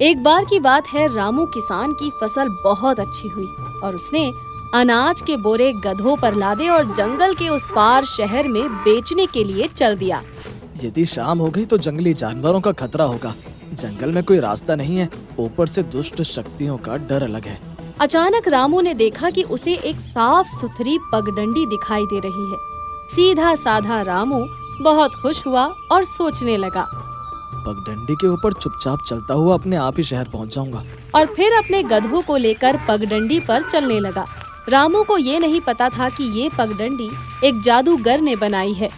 एक बार की बात है, रामू किसान की फसल बहुत अच्छी हुई और उसने अनाज के बोरे गधों पर लादे और जंगल के उस पार शहर में बेचने के लिए चल दिया। यदि शाम हो गई तो जंगली जानवरों का खतरा होगा। जंगल में कोई रास्ता नहीं है, ऊपर से दुष्ट शक्तियों का डर अलग है। अचानक रामू ने देखा कि उसे एक साफ सुथरी पगडंडी दिखाई दे रही है। सीधा साधा रामू बहुत खुश हुआ और सोचने लगा, पगडंडी के ऊपर चुपचाप चलता हुआ अपने आप ही शहर पहुंच जाऊंगा। और फिर अपने गधों को लेकर पगडंडी पर चलने लगा। रामू को ये नहीं पता था कि ये पगडंडी एक जादूगर ने बनाई है।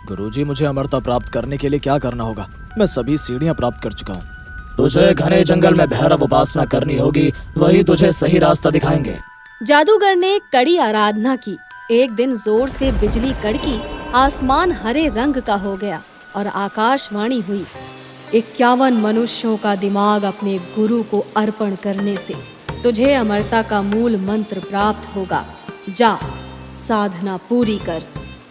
गुरुजी, मुझे अमरता प्राप्त करने के लिए क्या करना होगा? मैं सभी सीढ़ियां प्राप्त कर चुका हूँ। तुझे घने जंगल में भैरव उपासना करनी होगी, वही तुझे सही रास्ता दिखाएंगे। जादूगर ने कड़ी आराधना की। एक दिन जोर से बिजली कड़की, आसमान हरे रंग का हो गया और आकाशवाणी हुई, 51 मनुष्यों का दिमाग अपने गुरु को अर्पण करने से तुझे अमरता का मूल मंत्र प्राप्त होगा। जा, साधना पूरी कर।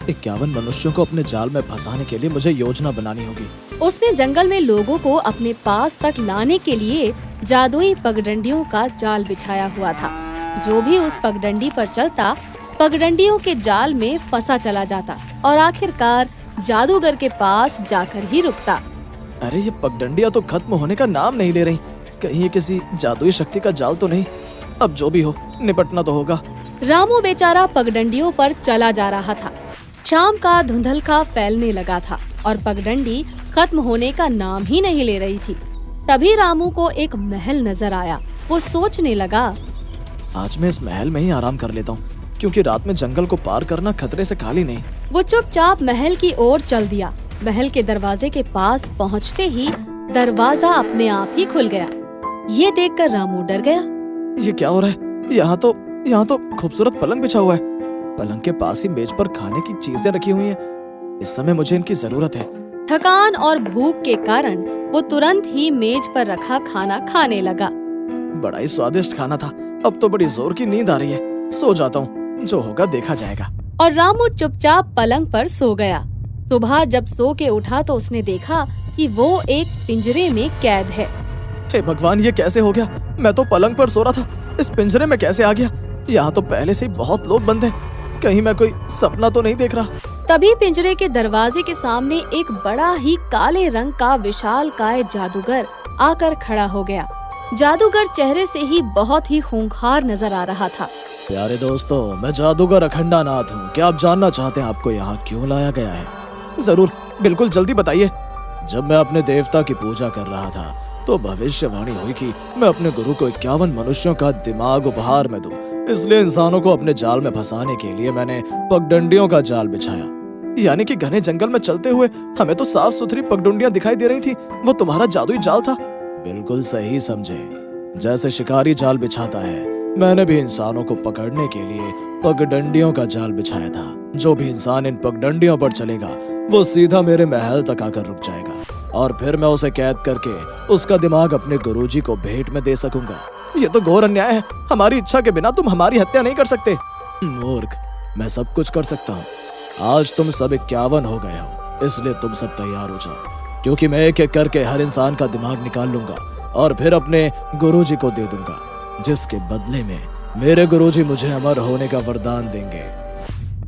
51 मनुष्यों को अपने जाल में फंसाने के लिए मुझे योजना बनानी होगी। उसने जंगल में लोगों को अपने पास तक लाने के लिए जादुई पगडंडियों का जाल बिछाया हुआ था। जो भी उस पगडंडी पर चलता, पगडंडियों के जाल में फंसा चला जाता और आखिरकार जादूगर के पास जाकर ही रुकता। अरे ये पगडंडियां तो खत्म होने का नाम नहीं ले रही। कहीं ये किसी जादुई शक्ति का जाल तो नहीं? अब जो भी हो, निपटना तो होगा। रामू बेचारा पगडंडियों पर चला जा रहा था। शाम का धुंधलका फैलने लगा था और पगडंडी खत्म होने का नाम ही नहीं ले रही थी। तभी रामू को एक महल नजर आया। वो सोचने लगा, आज मैं इस महल में ही आराम कर लेता हूँ, क्योंकि रात में जंगल को पार करना खतरे से खाली नहीं। वो चुपचाप महल की ओर चल दिया। महल के दरवाजे के पास पहुँचते ही दरवाजा अपने आप ही खुल गया। ये देखकर रामू डर गया। ये क्या हो रहा है? यहाँ तो खूबसूरत पलंग बिछा हुआ है। पलंग के पास ही मेज पर खाने की चीजें रखी हुई हैं। इस समय मुझे इनकी जरूरत है। थकान और भूख के कारण वो तुरंत ही मेज पर रखा खाना खाने लगा। बड़ा ही स्वादिष्ट खाना था। अब तो बड़ी जोर की नींद आ रही है। सो जाता हूँ, जो होगा देखा जाएगा। और रामू चुपचाप पलंग पर सो गया। सुबह जब सो के उठा तो उसने देखा कि वो एक पिंजरे में कैद है। हे भगवान, ये कैसे हो गया? मैं तो पलंग पर सो रहा था, इस पिंजरे में कैसे आ गया? यहाँ तो पहले से ही बहुत लोग बंद हैं। कहीं मैं कोई सपना तो नहीं देख रहा? तभी पिंजरे के दरवाजे के सामने एक बड़ा ही काले रंग का विशालकाय जादूगर आकर खड़ा हो गया। जादूगर चेहरे से ही बहुत ही खूंखार नजर आ रहा था। प्यारे दोस्तों, मैं जादूगर अखंडानाथ हूँ। क्या आप जानना चाहते हैं आपको यहाँ क्यों लाया गया है? जरूर, बिल्कुल, जल्दी बताइए। जब मैं अपने देवता की पूजा कर रहा था तो भविष्यवाणी हुई कि मैं अपने गुरु को 51 मनुष्यों का दिमाग उपहार में दूं। इसलिए इंसानों को अपने जाल में फंसाने के लिए मैंने पगडंडियों का जाल बिछाया। यानी कि घने जंगल में चलते हुए हमें तो साफ सुथरी पगडंडियां दिखाई दे रही थी। वो तुम्हारा जादुई जाल था। बिल्कुल सही समझे। जैसे शिकारी जाल बिछाता है, मैंने भी इंसानों को पकड़ने के लिए पगडंडियों का जाल बिछाया था। जो भी इंसान इन पगडंडियों पर चलेगा वो सीधा मेरे महल तक आकर रुक जाएगा और फिर मैं उसे कैद करके उसका दिमाग अपने गुरुजी को भेंट में दे सकूंगा। ये तो घोर अन्याय है। हमारी इच्छा के बिना तुम हमारी हत्या नहीं कर सकते। मूर्ख, मैं सब कुछ कर सकता हूँ। आज तुम सब 51 हो गए हो, इसलिए तुम सब तैयार हो जाओ, क्योंकि मैं एक एक करके हर इंसान का दिमाग निकाल लूंगा और फिर अपने गुरुजी को दे दूंगा, जिसके बदले में मेरे गुरुजी मुझे अमर होने का वरदान देंगे।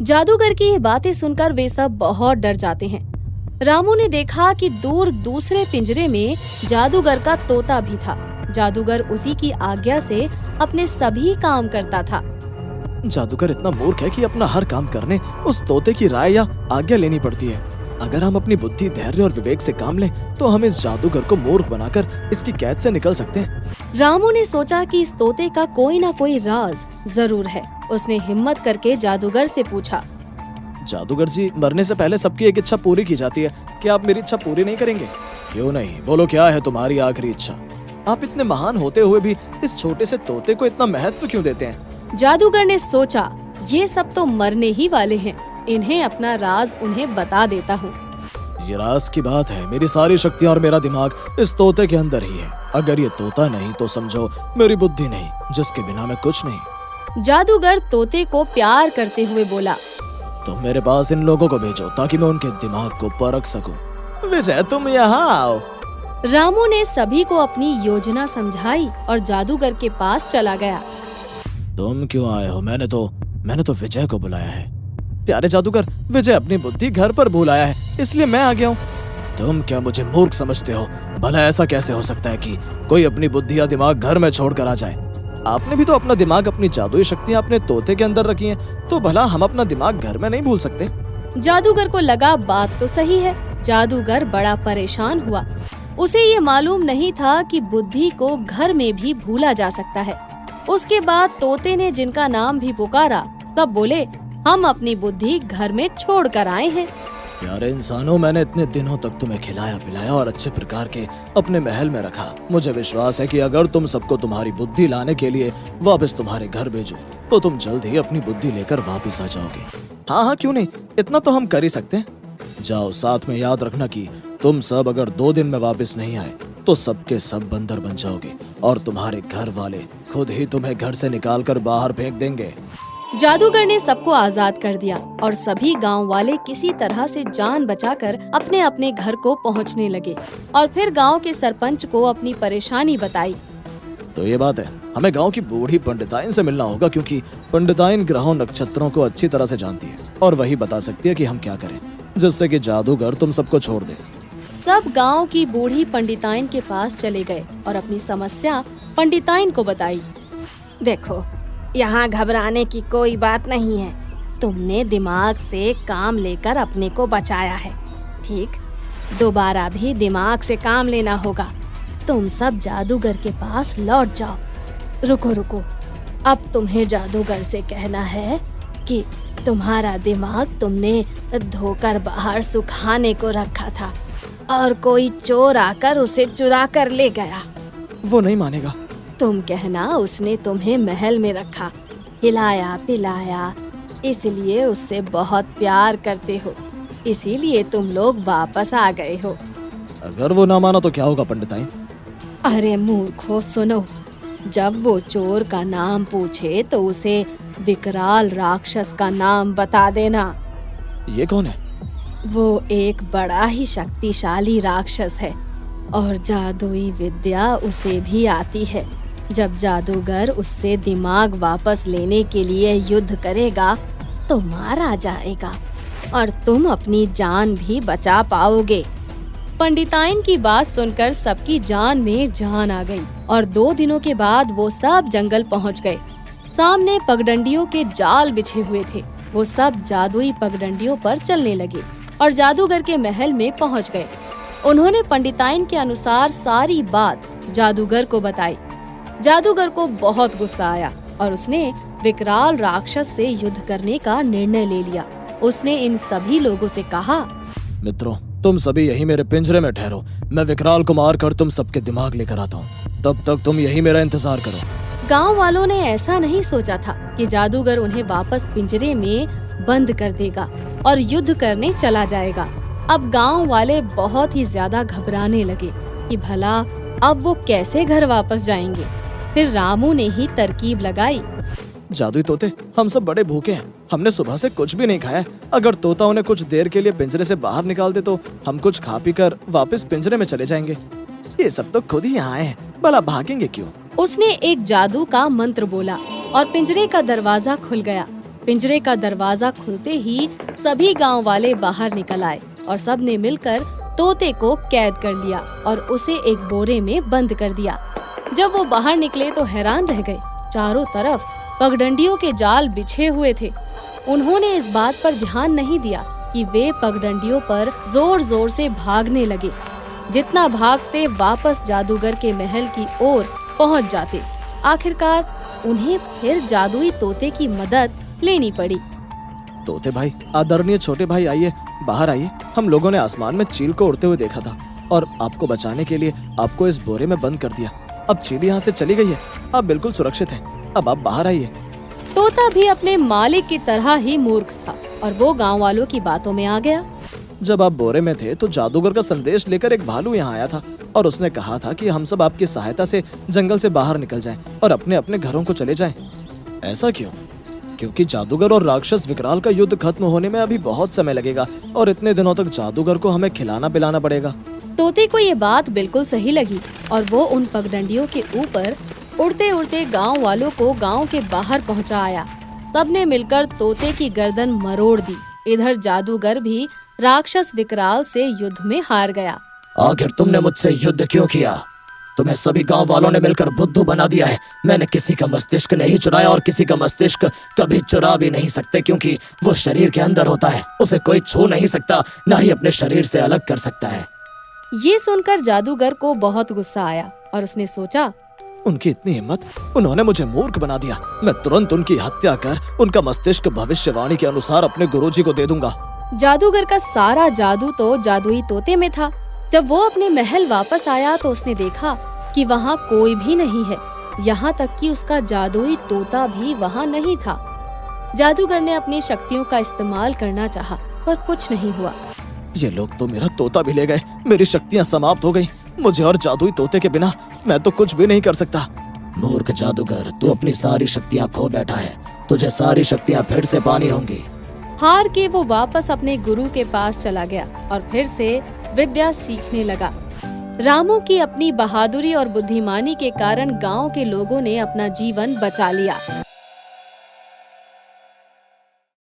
जादूगर की ये बातें सुनकर वे सब बहुत डर जाते हैं। रामू ने देखा कि दूर दूसरे पिंजरे में जादूगर का तोता भी था। जादूगर उसी की आज्ञा से अपने सभी काम करता था। जादूगर इतना मूर्ख है कि अपना हर काम करने उस तोते की राय या आज्ञा लेनी पड़ती है। अगर हम अपनी बुद्धि, धैर्य और विवेक से काम लें तो हम इस जादूगर को मूर्ख बनाकर इसकी कैद से निकल सकते हैं। रामू ने सोचा कि इस तोते का कोई ना कोई राज जरूर है। उसने हिम्मत करके जादूगर से पूछा, जादूगर जी, मरने से पहले सबकी एक इच्छा पूरी की जाती है। क्या आप मेरी इच्छा पूरी नहीं करेंगे? क्यों नहीं, बोलो, क्या है तुम्हारी आखिरी इच्छा? आप इतने महान होते हुए भी इस छोटे से तोते को इतना महत्व क्यों देते हैं? जादूगर ने सोचा, ये सब तो मरने ही वाले हैं, इन्हें अपना राज उन्हें बता देता हूँ। ये राज की बात है। मेरी सारी शक्तियाँ और मेरा दिमाग इस तोते के अंदर ही है। अगर ये तोता नहीं तो समझो मेरी बुद्धि नहीं, जिसके बिना मैं कुछ नहीं। जादूगर तोते को प्यार करते हुए बोला, तुम मेरे पास इन लोगों को भेजो ताकि मैं उनके दिमाग को परख सकूं। विजय, तुम यहाँ आओ। रामू ने सभी को अपनी योजना समझाई और जादूगर के पास चला गया। तुम क्यों आए हो? मैंने तो विजय को बुलाया है। प्यारे जादूगर, विजय अपनी बुद्धि घर पर भूल आया है, इसलिए मैं आ गया हूँ। तुम क्या मुझे मूर्ख समझते हो? भला ऐसा कैसे हो सकता है कि कोई अपनी बुद्धि या दिमाग घर में छोड़कर आ जाए? आपने भी तो अपना दिमाग, अपनी जादुई शक्तियाँ अपने तोते के अंदर रखी हैं, तो भला हम अपना दिमाग घर में नहीं भूल सकते? जादूगर को लगा बात तो सही है। जादूगर बड़ा परेशान हुआ। उसे ये मालूम नहीं था कि बुद्धि को घर में भी भूला जा सकता है। उसके बाद तोते ने जिनका नाम भी पुकारा, सब बोले, हम अपनी बुद्धि घर में छोड़ कर आए हैं। प्यारे इंसानों, मैंने इतने दिनों तक तुम्हें खिलाया पिलाया और अच्छे प्रकार के अपने महल में रखा। मुझे विश्वास है कि अगर तुम सबको तुम्हारी बुद्धि लाने के लिए वापस तुम्हारे घर भेजो तो तुम जल्द ही अपनी बुद्धि लेकर वापस आ जाओगे। हाँ, क्यों नहीं, इतना तो हम कर ही सकते हैं। जाओ, साथ में याद रखना कि तुम सब अगर 2 दिन में वापस नहीं आए तो सबके सब बंदर बन जाओगे और तुम्हारे घर वाले खुद ही तुम्हें घर से निकालकर बाहर फेंक देंगे। जादूगर ने सबको आजाद कर दिया और सभी गांव वाले किसी तरह से जान बचाकर अपने अपने घर को पहुंचने लगे और फिर गांव के सरपंच को अपनी परेशानी बताई। तो ये बात है, हमें गांव की बूढ़ी पंडिताइन से मिलना होगा, क्योंकि पंडिताइन ग्रहों नक्षत्रों को अच्छी तरह से जानती है और वही बता सकती है कि हम क्या करें जिससे कि जादूगर तुम सबको छोड़ दे। सब गांव की बूढ़ी पंडिताइन के पास चले गए और अपनी समस्या पंडिताइन को बताई। देखो, यहाँ घबराने की कोई बात नहीं है। तुमने दिमाग से काम लेकर अपने को बचाया है, ठीक? दोबारा भी दिमाग से काम लेना होगा। तुम सब जादूगर के पास लौट जाओ। रुको, अब तुम्हें जादूगर से कहना है कि तुम्हारा दिमाग तुमने धोकर बाहर सुखाने को रखा था और कोई चोर आकर उसे चुरा कर ले गया। वो नहीं मानेगा। तुम कहना उसने तुम्हें महल में रखा, खिलाया पिलाया, इसलिए उससे बहुत प्यार करते हो, इसीलिए तुम लोग वापस आ गए हो। अगर वो ना माना तो क्या होगा पंडिताइन? अरे मूर्खो, सुनो, जब वो चोर का नाम पूछे तो उसे विकराल राक्षस का नाम बता देना। ये कौन है? वो एक बड़ा ही शक्तिशाली राक्षस है और जादुई विद्या उसे भी आती है। जब जादूगर उससे दिमाग वापस लेने के लिए युद्ध करेगा तो मारा जाएगा और तुम अपनी जान भी बचा पाओगे। पंडिताइन की बात सुनकर सबकी जान में जान आ गई और 2 दिनों के बाद वो सब जंगल पहुंच गए। सामने पगडंडियों के जाल बिछे हुए थे। वो सब जादुई पगडंडियों पर चलने लगे और जादूगर के महल में पहुंच गए। उन्होंने पंडिताइन के अनुसार सारी बात जादूगर को बताई। जादूगर को बहुत गुस्सा आया और उसने विकराल राक्षस से युद्ध करने का निर्णय ले लिया। उसने इन सभी लोगों से कहा, मित्रों, तुम सभी यही मेरे पिंजरे में ठहरो। मैं विकराल को मार कर तुम सबके दिमाग लेकर आता हूँ। तब तक तुम यही मेरा इंतजार करो। गांव वालों ने ऐसा नहीं सोचा था कि जादूगर उन्हें वापस पिंजरे में बंद कर देगा और युद्ध करने चला जाएगा। अब गांव वाले बहुत ही ज्यादा घबराने लगे कि भला अब वो कैसे घर वापस जाएंगे। फिर रामू ने ही तरकीब लगाई। जादुई तोते, हम सब बड़े भूखे हैं। हमने सुबह से कुछ भी नहीं खाया। अगर तोता उन्हें कुछ देर के लिए पिंजरे से बाहर निकाल दे तो हम कुछ खा पी कर वापस पिंजरे में चले जाएंगे। ये सब तो खुद ही यहाँ आए हैं, भला भागेंगे क्यों? उसने एक जादू का मंत्र बोला और पिंजरे का दरवाजा खुल गया। पिंजरे का दरवाजा खुलते ही सभी गांव वाले बाहर निकल आए और सब ने मिलकर तोते को कैद कर लिया और उसे एक बोरे में बंद कर दिया। जब वो बाहर निकले तो हैरान रह गए। चारों तरफ पगडंडियों के जाल बिछे हुए थे। उन्होंने इस बात पर ध्यान नहीं दिया कि वे पगडंडियों पर जोर जोर से भागने लगे। जितना भागते वापस जादूगर के महल की ओर पहुंच जाते। आखिरकार उन्हें फिर जादुई तोते की मदद लेनी पड़ी। तोते भाई, आदरणीय छोटे भाई, आइए बाहर आइए। हम लोगों ने आसमान में चील को उड़ते हुए देखा था और आपको बचाने के लिए आपको इस बोरे में बंद कर दिया। अब चील यहाँ से चली गई है, आप बिल्कुल सुरक्षित हैं। अब आप बाहर आइए। तोता भी अपने मालिक की तरह ही मूर्ख था और वो गांव वालों की बातों में आ गया। जब आप बोरे में थे तो जादूगर का संदेश लेकर एक भालू यहाँ आया था और उसने कहा था कि हम सब आपकी सहायता से जंगल से बाहर निकल जाएं और अपने अपने घरों को चले जाएं। ऐसा क्यों? क्योंकि जादूगर और राक्षस विकराल का युद्ध खत्म होने में अभी बहुत समय लगेगा और इतने दिनों तक जादूगर को हमें खिलाना पिलाना पड़ेगा। तोते को ये बात बिल्कुल सही लगी और वो उन पगडंडियों के ऊपर उड़ते उड़ते गांव वालों को गांव के बाहर पहुंचा आया। सबने मिलकर तोते की गर्दन मरोड़ दी। इधर जादूगर भी राक्षस विकराल से युद्ध में हार गया। आखिर तुमने मुझसे युद्ध क्यों किया? तुम्हें सभी गांव वालों ने मिलकर बुद्धू बना दिया है। मैंने किसी का मस्तिष्क नहीं चुराया और किसी का मस्तिष्क कभी चुरा भी नहीं सकते, क्योंकि वो शरीर के अंदर होता है। उसे कोई छू नहीं सकता, ना ही अपने शरीर से अलग कर सकता है। ये सुनकर जादूगर को बहुत गुस्सा आया और उसने सोचा, उनकी इतनी हिम्मत, उन्होंने मुझे मूर्ख बना दिया। मैं तुरंत उनकी हत्या कर उनका मस्तिष्क भविष्यवाणी के अनुसार अपने गुरुजी को दे दूंगा। जादूगर का सारा जादू तो जादुई तोते में था। जब वो अपने महल वापस आया तो उसने देखा कि वहाँ कोई भी नहीं है, यहाँ तक कि उसका जादुई तोता भी वहाँ नहीं था। जादूगर ने अपनी शक्तियों का इस्तेमाल करना चाहा, पर कुछ नहीं हुआ। ये लोग तो मेरा तोता भी ले गए, मेरी शक्तियाँ समाप्त हो गई। मुझे और जादुई तोते के बिना मैं तो कुछ भी नहीं कर सकता। मूर्ख जादूगर, तू अपनी सारी शक्तियाँ खो बैठा है। तुझे सारी शक्तियाँ फिर से पानी होंगी। हार के वो वापस अपने गुरु के पास चला गया और फिर से विद्या सीखने लगा। रामू की अपनी बहादुरी और बुद्धिमानी के कारण गांव के लोगों ने अपना जीवन बचा लिया।